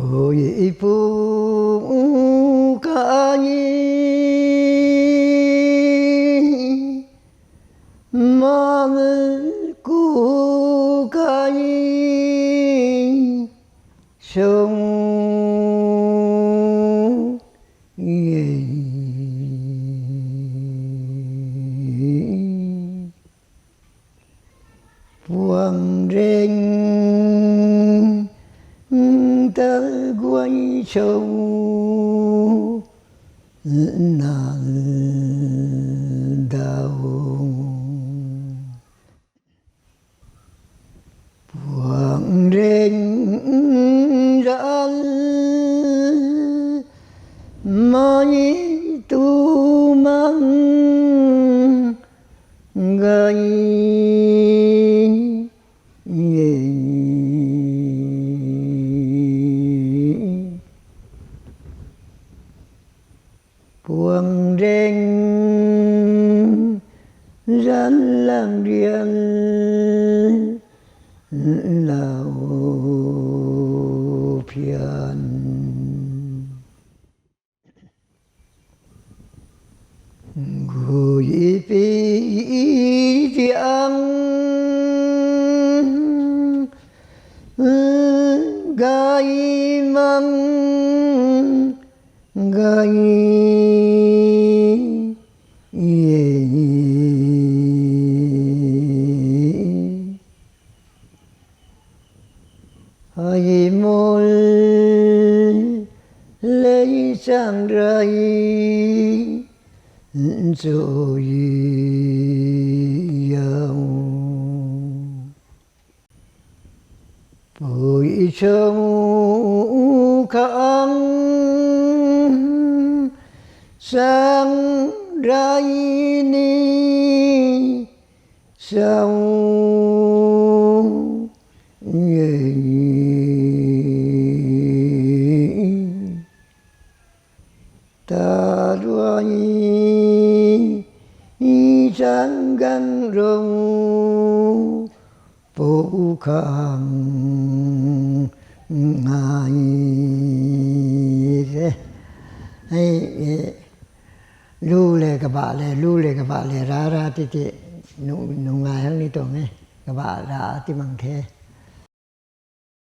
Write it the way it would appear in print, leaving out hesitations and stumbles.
Ôi phu ca nhi 마음을 구가이 성예 quang rèn ta quay sâu na đạo quang rèn ra mai tu mang gai quang rèn rắn lang điên lao phiền gửi về tiếng gai măng gai hai môi lấy sang rai rồi yêu bụi sông khang sang rai ni sao ta đuôi sáng găng rong bố khang ngài lưu lệ các bạn lệ ra ra thì nụ ngài hơn đi tổng ấy các bạn đã tìm bằng thế